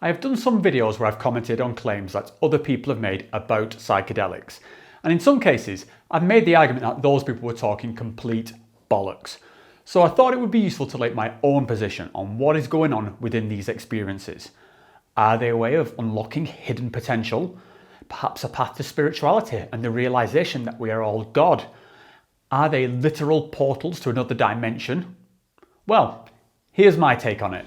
I have done some videos where I've commented on claims that other people have made about psychedelics, and in some cases I've made the argument that those people were talking complete bollocks. So I thought it would be useful to lay my own position on what is going on within these experiences. Are they a way of unlocking hidden potential? Perhaps a path to spirituality and the realization that we are all God? Are they literal portals to another dimension? Well, here's my take on it.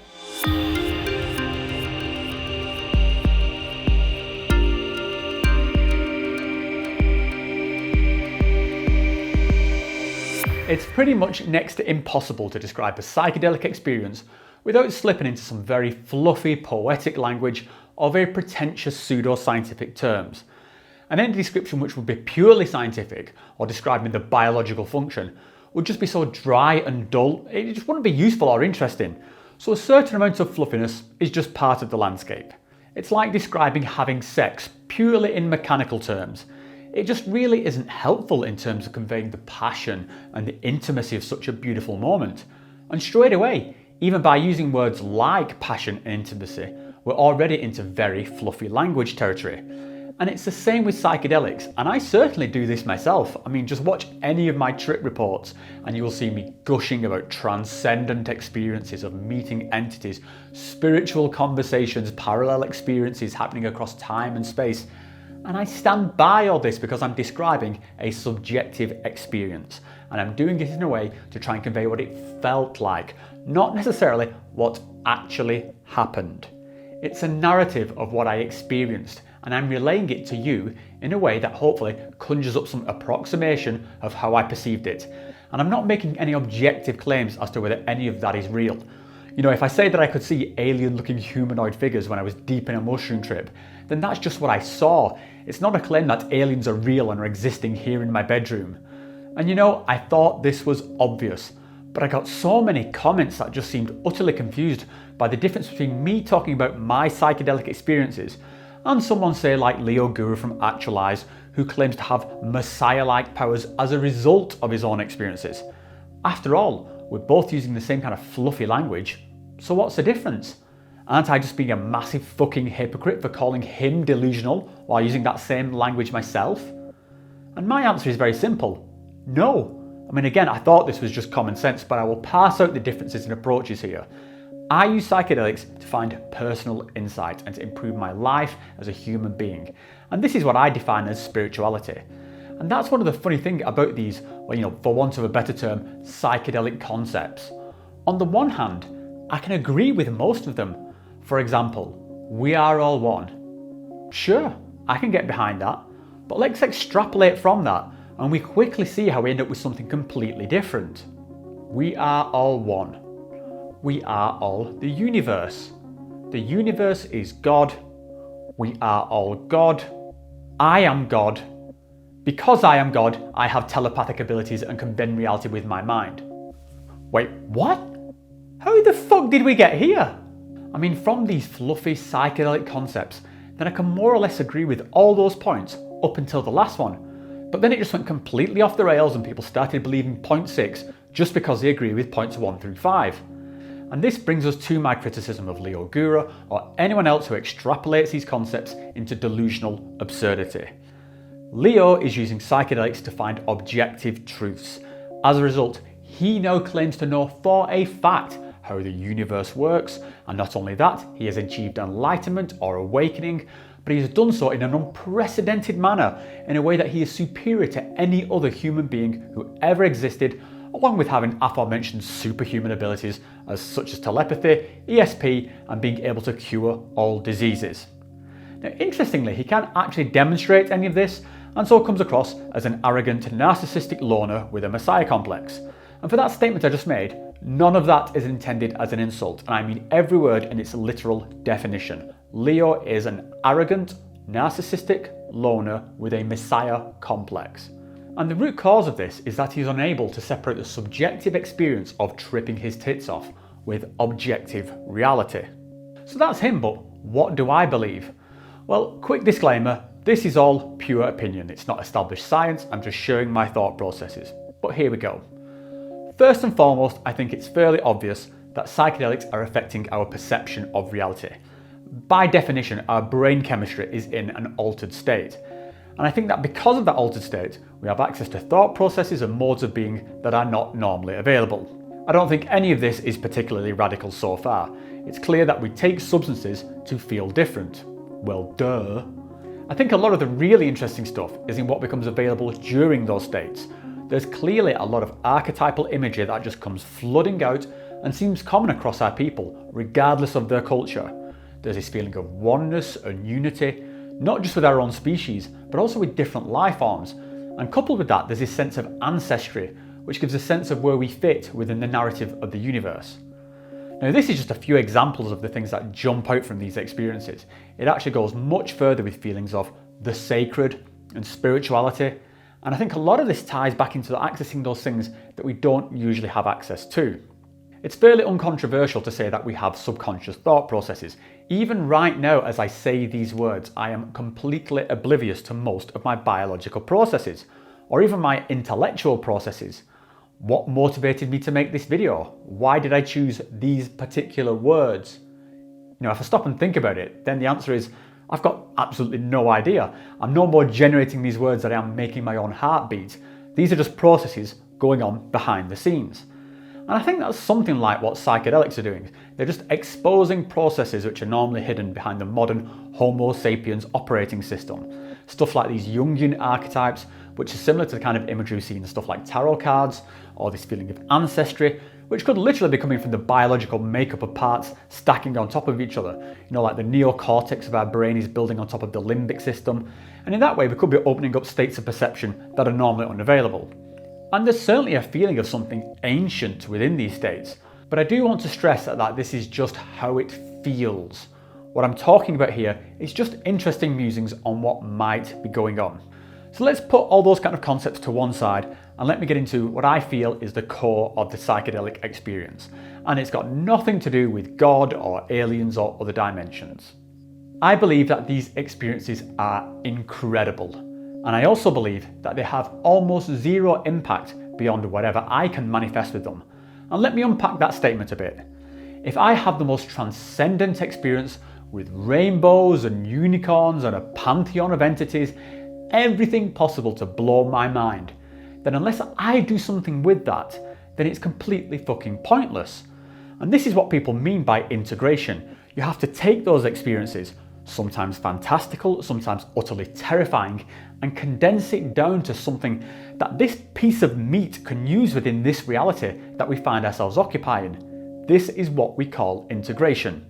It's pretty much next to impossible to describe a psychedelic experience without slipping into some very fluffy, poetic language or very pretentious pseudo-scientific terms. And any description which would be purely scientific or describing the biological function would just be so dry and dull, it just wouldn't be useful or interesting. So a certain amount of fluffiness is just part of the landscape. It's like describing having sex purely in mechanical terms. It just really isn't helpful in terms of conveying the passion and the intimacy of such a beautiful moment. And straight away, even by using words like passion and intimacy, we're already into very fluffy language territory. And it's the same with psychedelics, and I certainly do this myself. I mean, just watch any of my trip reports and you will see me gushing about transcendent experiences of meeting entities, spiritual conversations, parallel experiences happening across time and space. And I stand by all this because I'm describing a subjective experience, and I'm doing it in a way to try and convey what it felt like, not necessarily what actually happened. It's a narrative of what I experienced, and I'm relaying it to you in a way that hopefully conjures up some approximation of how I perceived it. And I'm not making any objective claims as to whether any of that is real. You know, if I say that I could see alien-looking humanoid figures when I was deep in a mushroom trip, then that's just what I saw. It's not a claim that aliens are real and are existing here in my bedroom. And you know, I thought this was obvious, but I got so many comments that just seemed utterly confused by the difference between me talking about my psychedelic experiences and someone, say, like Leo Gura from Actualize, who claims to have messiah-like powers as a result of his own experiences. After all, we're both using the same kind of fluffy language, so what's the difference? Aren't I just being a massive fucking hypocrite for calling him delusional while using that same language myself? And my answer is very simple. No. I mean, again, I thought this was just common sense, but I will parse out the differences in approaches here. I use psychedelics to find personal insight and to improve my life as a human being. And this is what I define as spirituality. And that's one of the funny things about these, well, you know, for want of a better term, psychedelic concepts. On the one hand, I can agree with most of them. For example, we are all one. Sure, I can get behind that, but let's extrapolate from that and we quickly see how we end up with something completely different. We are all one. We are all the universe. The universe is God. We are all God. I am God. Because I am God, I have telepathic abilities and can bend reality with my mind. Wait, what? How the fuck did we get here? I mean, from these fluffy psychedelic concepts, then I can more or less agree with all those points up until the last one. But then it just went completely off the rails and people started believing point 6 just because they agree with points 1 through 5. And this brings us to my criticism of Leo Gura or anyone else who extrapolates these concepts into delusional absurdity. Leo is using psychedelics to find objective truths. As a result, he now claims to know for a fact how the universe works, and not only that, he has achieved enlightenment or awakening, but he has done so in an unprecedented manner, in a way that he is superior to any other human being who ever existed, along with having aforementioned superhuman abilities such as telepathy, ESP, and being able to cure all diseases. Now, interestingly, he can't actually demonstrate any of this, and so comes across as an arrogant, narcissistic loner with a messiah complex. And for that statement I just made, none of that is intended as an insult, and I mean every word in its literal definition. Leo is an arrogant, narcissistic loner with a messiah complex. And the root cause of this is that he's unable to separate the subjective experience of tripping his tits off with objective reality. So that's him, but what do I believe? Well, quick disclaimer, this is all pure opinion. It's not established science, I'm just sharing my thought processes. But here we go. First and foremost, I think it's fairly obvious that psychedelics are affecting our perception of reality. by definition, our brain chemistry is in an altered state. And I think that because of that altered state, we have access to thought processes and modes of being that are not normally available. I don't think any of this is particularly radical so far. It's clear that we take substances to feel different. Well, duh. I think a lot of the really interesting stuff is in what becomes available during those states. There's clearly a lot of archetypal imagery that just comes flooding out and seems common across our people, regardless of their culture. There's this feeling of oneness and unity, not just with our own species, but also with different life forms. And coupled with that, there's this sense of ancestry, which gives a sense of where we fit within the narrative of the universe. Now, this is just a few examples of the things that jump out from these experiences. It actually goes much further with feelings of the sacred and spirituality. And I think a lot of this ties back into accessing those things that we don't usually have access to. It's fairly uncontroversial to say that we have subconscious thought processes. Even right now, as I say these words, I am completely oblivious to most of my biological processes, or even my intellectual processes. What motivated me to make this video? Why did I choose these particular words? If I stop and think about it, then the answer is I've got absolutely no idea. I'm no more generating these words than I am making my own heartbeat. These are just processes going on behind the scenes. And I think that's something like what psychedelics are doing. They're just exposing processes which are normally hidden behind the modern Homo sapiens operating system. Stuff like these Jungian archetypes, which is similar to the kind of imagery we see in stuff like tarot cards, or this feeling of ancestry, which could literally be coming from the biological makeup of parts stacking on top of each other. Like the neocortex of our brain is building on top of the limbic system. And in that way, we could be opening up states of perception that are normally unavailable. And there's certainly a feeling of something ancient within these states. But I do want to stress that this is just how it feels. What I'm talking about here is just interesting musings on what might be going on. So let's put all those kind of concepts to one side and let me get into what I feel is the core of the psychedelic experience. And it's got nothing to do with God or aliens or other dimensions. I believe that these experiences are incredible. And I also believe that they have almost zero impact beyond whatever I can manifest with them. And let me unpack that statement a bit. If I have the most transcendent experience with rainbows and unicorns and a pantheon of entities, everything possible to blow my mind, then unless I do something with that, then it's completely fucking pointless. And this is what people mean by integration. You have to take those experiences, sometimes fantastical, sometimes utterly terrifying, and condense it down to something that this piece of meat can use within this reality that we find ourselves occupying. This is what we call integration.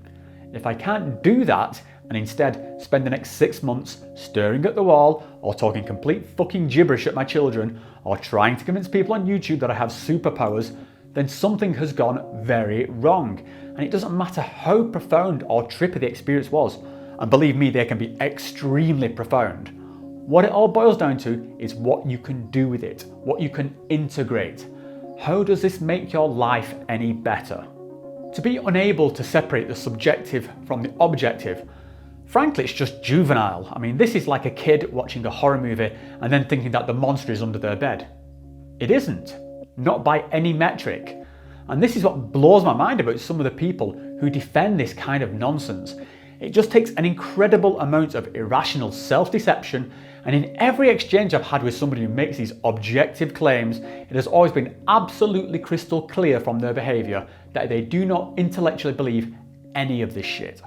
If I can't do that and instead spend the next 6 months staring at the wall or talking complete fucking gibberish at my children or trying to convince people on YouTube that I have superpowers, then something has gone very wrong. And it doesn't matter how profound or trippy the experience was. And believe me, they can be extremely profound. What it all boils down to is what you can do with it, what you can integrate. How does this make your life any better? To be unable to separate the subjective from the objective, frankly, it's just juvenile. I mean, this is like a kid watching a horror movie and then thinking that the monster is under their bed. It isn't, not by any metric. And this is what blows my mind about some of the people who defend this kind of nonsense. It just takes an incredible amount of irrational self-deception, and in every exchange I've had with somebody who makes these objective claims, it has always been absolutely crystal clear from their behaviour that they do not intellectually believe any of this shit.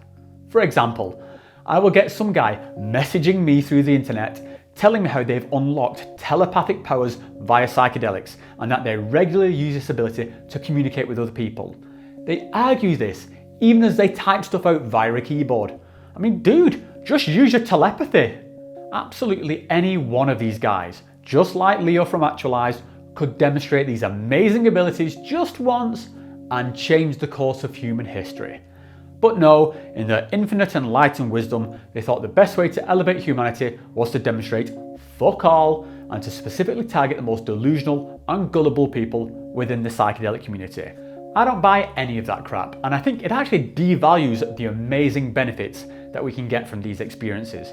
For example, I will get some guy messaging me through the internet telling me how they've unlocked telepathic powers via psychedelics and that they regularly use this ability to communicate with other people. They argue this even as they type stuff out via a keyboard. I mean, dude, just use your telepathy. Absolutely any one of these guys, just like Leo from Actualized, could demonstrate these amazing abilities just once and change the course of human history. But no, in their infinite enlightened wisdom, they thought the best way to elevate humanity was to demonstrate fuck all and to specifically target the most delusional and gullible people within the psychedelic community. I don't buy any of that crap, and I think it actually devalues the amazing benefits that we can get from these experiences.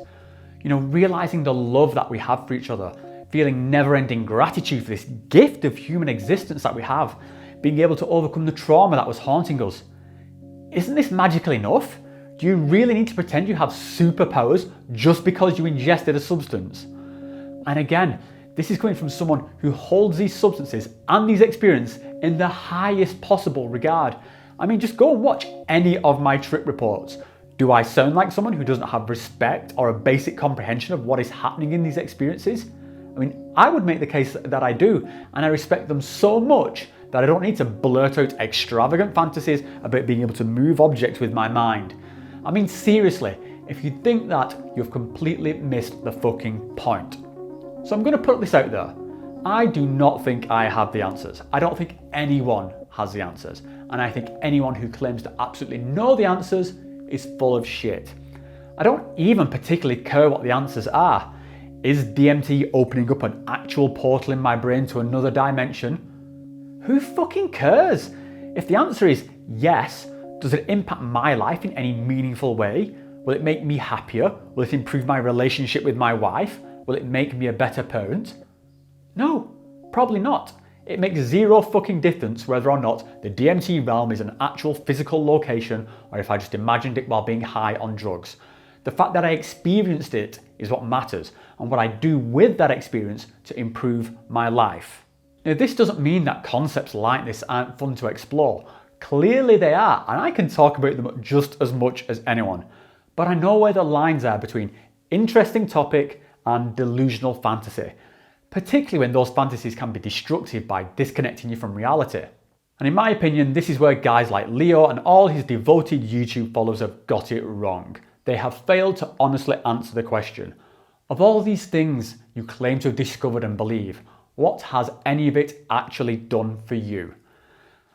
Realizing the love that we have for each other, feeling never-ending gratitude for this gift of human existence that we have, being able to overcome the trauma that was haunting us. Isn't this magical enough? Do you really need to pretend you have superpowers just because you ingested a substance? And again, this is coming from someone who holds these substances and these experiences in the highest possible regard. I mean, just go and watch any of my trip reports. Do I sound like someone who doesn't have respect or a basic comprehension of what is happening in these experiences? I mean, I would make the case that I do, and I respect them so much that I don't need to blurt out extravagant fantasies about being able to move objects with my mind. I mean, seriously, if you think that, you've completely missed the fucking point. So I'm going to put this out there. I do not think I have the answers. I don't think anyone has the answers. And I think anyone who claims to absolutely know the answers is full of shit. I don't even particularly care what the answers are. Is DMT opening up an actual portal in my brain to another dimension? Who fucking cares? If the answer is yes, does it impact my life in any meaningful way? Will it make me happier? Will it improve my relationship with my wife? Will it make me a better parent? No, probably not. It makes zero fucking difference whether or not the DMT realm is an actual physical location or if I just imagined it while being high on drugs. The fact that I experienced it is what matters, and what I do with that experience to improve my life. Now, this doesn't mean that concepts like this aren't fun to explore. Clearly they are, and I can talk about them just as much as anyone. But I know where the lines are between interesting topic and delusional fantasy, particularly when those fantasies can be destructive by disconnecting you from reality. And in my opinion, this is where guys like Leo and all his devoted YouTube followers have got it wrong. They have failed to honestly answer the question, of all these things you claim to have discovered and believe, what has any of it actually done for you?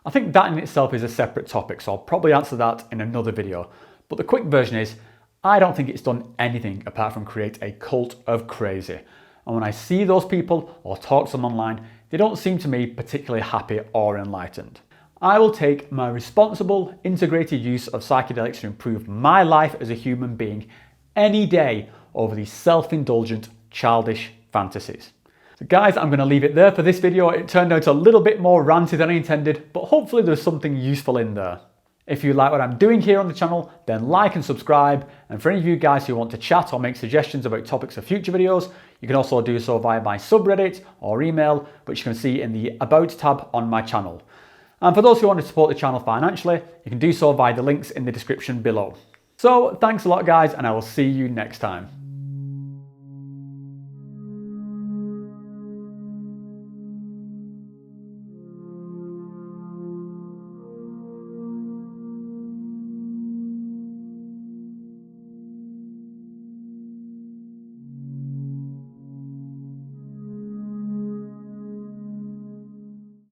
I think that in itself is a separate topic, so I'll probably answer that in another video. But the quick version is, I don't think it's done anything apart from create a cult of crazy. And when I see those people or talk to them online, they don't seem to me particularly happy or enlightened. I will take my responsible, integrated use of psychedelics to improve my life as a human being any day over these self-indulgent, childish fantasies. So guys, I'm going to leave it there for this video. It turned out a little bit more ranty than I intended, but hopefully there's something useful in there. If you like what I'm doing here on the channel, then like and subscribe. And for any of you guys who want to chat or make suggestions about topics for future videos, you can also do so via my subreddit or email, which you can see in the About tab on my channel. And for those who want to support the channel financially, you can do so via the links in the description below. So thanks a lot guys, and I will see you next time.